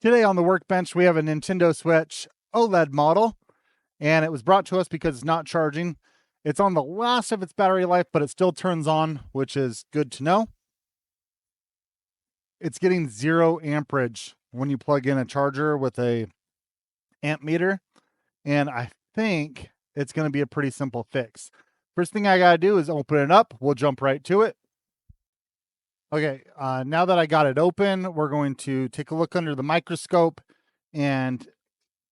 Today on the workbench, we have a Nintendo Switch OLED model, and it was brought to us because it's not charging. It's on the last of its battery life, but it still turns on, which is good to know. It's getting 0 amperage when you plug in a charger with a amp meter, and I think it's going to be a pretty simple fix. First thing I got to do is open it up. We'll jump right to it. Okay, now that I got it open, we're going to take a look under the microscope and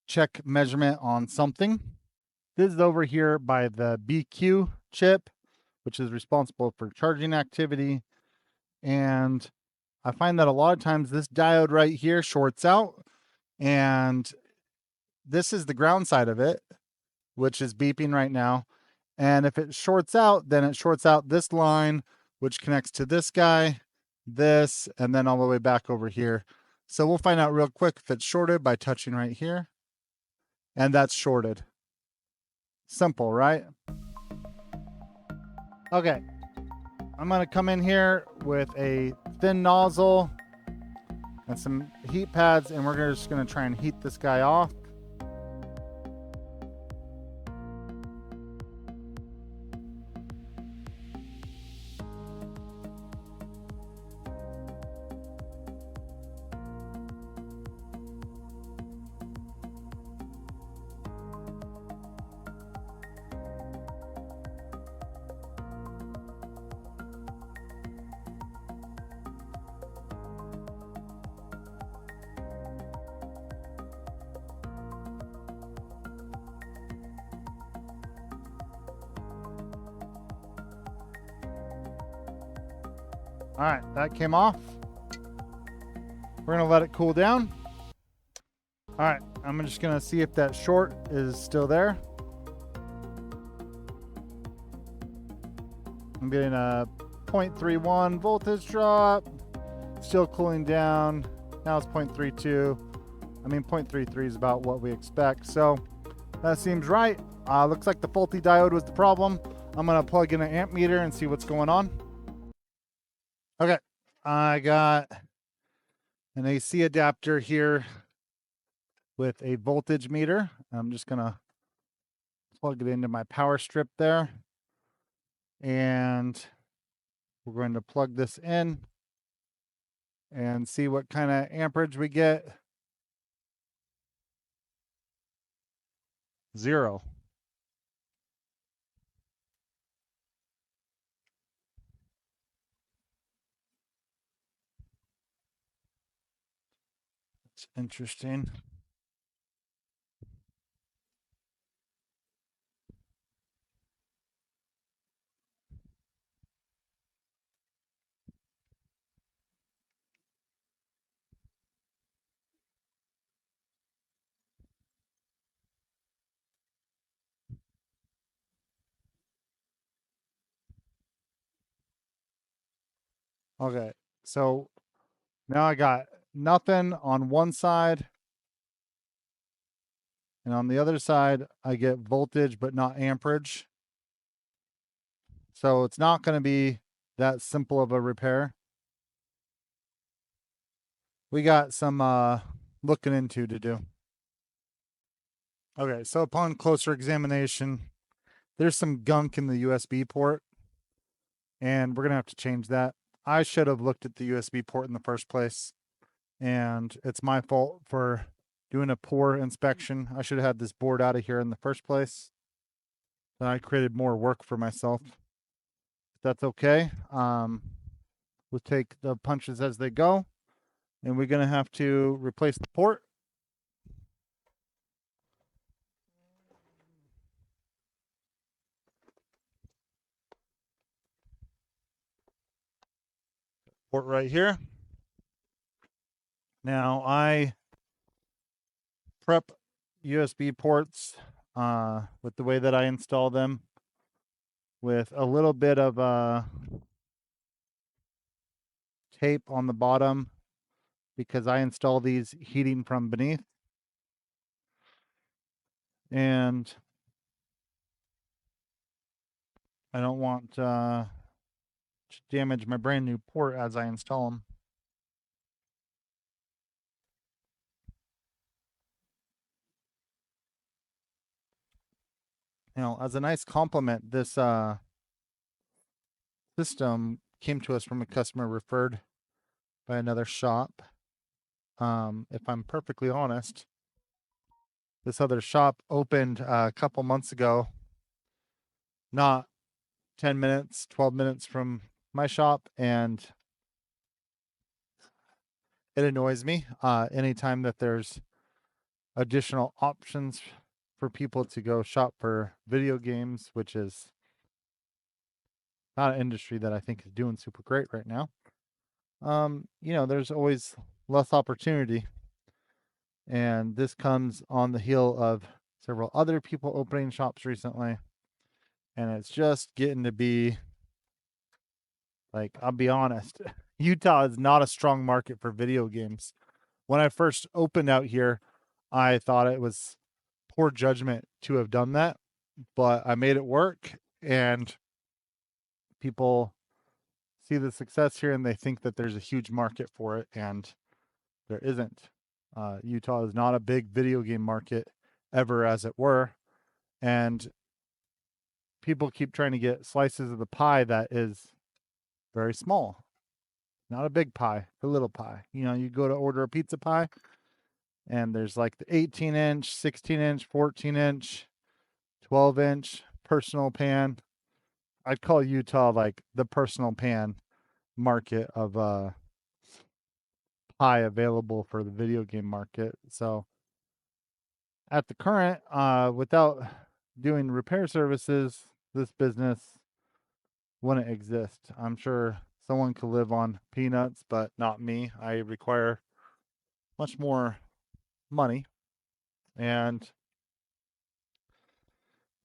check measurement on something. This is over here by the BQ chip, which is responsible for charging activity. And I find that a lot of times this diode right here shorts out, and this is the ground side of it, which is beeping right now. And if it shorts out, then it shorts out this line, which connects to this guy, this, and then all the way back over here. So we'll find out real quick if it's shorted by touching right here. And that's shorted. Simple, right? Okay. I'm going to come in here with a thin nozzle and some heat pads, and we're just going to try and heat this guy off. All right, that came off. We're gonna let it cool down. All right, I'm just gonna see if that short is still there. I'm getting a 0.31 voltage drop, still cooling down. Now it's 0.32. I mean, 0.33 is about what we expect. So that seems right. Looks like the faulty diode was the problem. I'm gonna plug in an amp meter and see what's going on. Okay, I got an AC adapter here with a voltage meter. I'm just gonna plug it into my power strip there. And we're going to plug this in and see what kind of amperage we get. 0. It's interesting. Okay, so now I got nothing on one side, and on the other side I get voltage but not amperage. So it's not going to be that simple of a repair. We got some looking into to do. Okay, so upon closer examination, there's some gunk in the USB port, and we're going to have to change that. I should have looked at the USB port in the first place, and it's my fault for doing a poor inspection. I should have had this board out of here in the first place. Then I created more work for myself. If that's okay. We'll take the punches as they go, and we're going to have to replace the port. Port right here. Now I prep USB ports with the way that I install them, with a little bit of tape on the bottom, because I install these heating from beneath. And I don't want to damage my brand new port as I install them. as a nice compliment, this system came to us from a customer referred by another shop. If I'm perfectly honest, this other shop opened a couple months ago, not 10 minutes, 12 minutes from my shop, and it annoys me anytime that there's additional options for people to go shop for video games, which is not an industry that I think is doing super great right now. There's always less opportunity. And this comes on the heel of several other people opening shops recently. And it's just getting to be like, I'll be honest, Utah is not a strong market for video games. When I first opened out here, I thought it was poor judgment to have done that, but I made it work, and people see the success here and they think that there's a huge market for it, and there isn't. Utah is not a big video game market ever, as it were, and people keep trying to get slices of the pie that is very small, not a big pie, a little pie. You go to order a pizza pie, and there's like the 18-inch, 16-inch, 14-inch, 12-inch personal pan. I'd call Utah like the personal pan market of pie available for the video game market. So at the current, without doing repair services, this business wouldn't exist. I'm sure someone could live on peanuts, but not me. I require much more money. And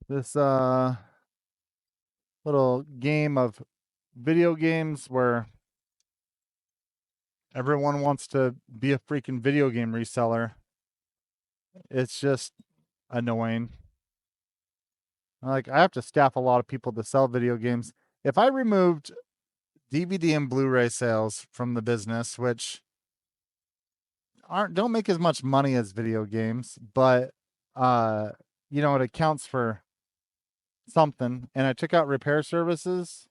this little game of video games where everyone wants to be a freaking video game reseller, it's just annoying. Like, I have to staff a lot of people to sell video games. If I removed DVD and Blu-ray sales from the business, which don't make as much money as video games, but it accounts for something, and I took out repair services,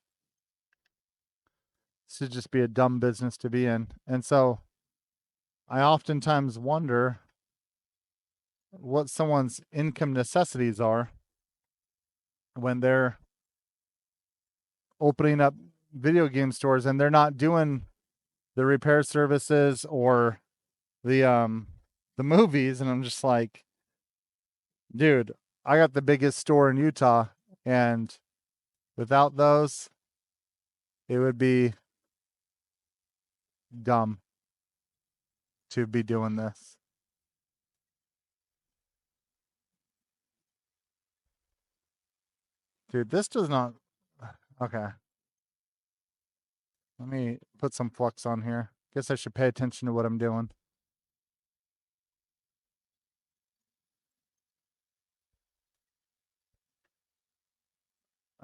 this should just be a dumb business to be in. And so I oftentimes wonder what someone's income necessities are when they're opening up video game stores and they're not doing the repair services or the movies. And I'm just like, dude, I got the biggest store in Utah, and without those, it would be dumb to be doing this. Dude, this does not. Okay. Let me put some flux on here. Guess I should pay attention to what I'm doing.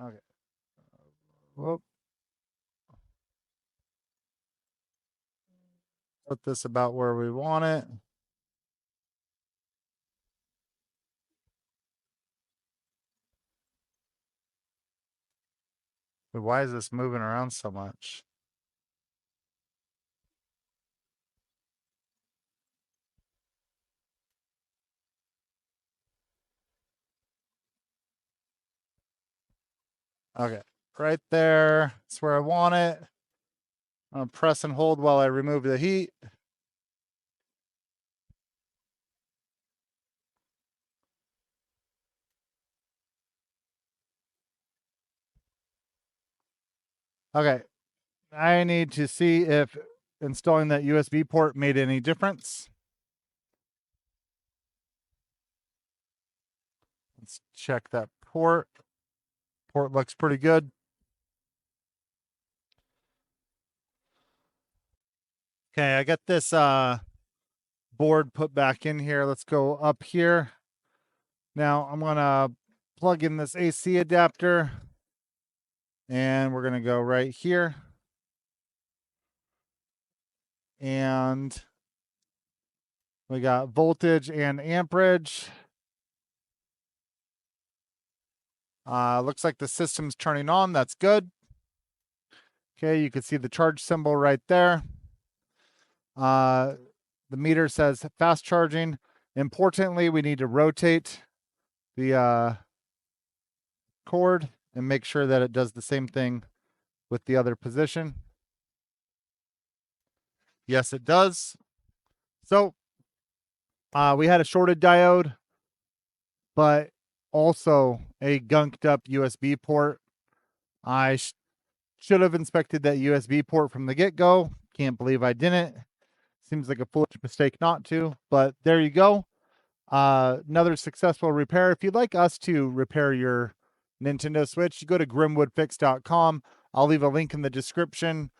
Okay. Whoop. Put this about where we want it. But why is this moving around so much? Okay. Right there. That's where I want it. I'm gonna press and hold while I remove the heat. Okay. I need to see if installing that USB port made any difference. Let's check that port. Port looks pretty good. Okay, I got this board put back in here. Let's go up here. Now I'm gonna plug in this AC adapter, and we're gonna go right here. And we got voltage and amperage. Looks like the system's turning on. That's good. Okay, you can see the charge symbol right there. The meter says fast charging. Importantly, we need to rotate the cord and make sure that it does the same thing with the other position. Yes, it does. So we had a shorted diode, but also a gunked up USB port. I should have inspected that USB port from the get-go. Can't believe I didn't. Seems like a foolish mistake not to, but there you go. Another successful repair. If you'd like us to repair your Nintendo Switch, you go to grimwoodfix.com. I'll leave a link in the description.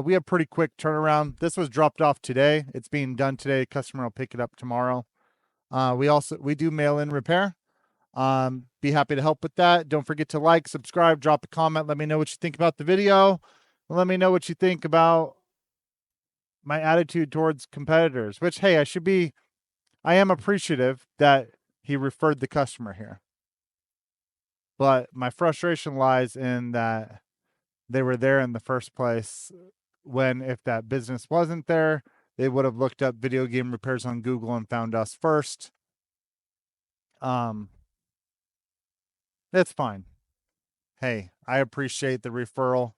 We have pretty quick turnaround. This was dropped off today. It's being done today. Customer will pick it up tomorrow. We do mail-in repair. Be happy to help with that. Don't forget to like, subscribe, drop a comment. Let me know what you think about the video. Let me know what you think about my attitude towards competitors, which, hey, I am appreciative that he referred the customer here. But my frustration lies in that they were there in the first place when, if that business wasn't there, they would have looked up video game repairs on Google and found us first. It's fine. Hey, I appreciate the referral.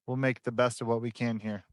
We'll make the best of what we can here.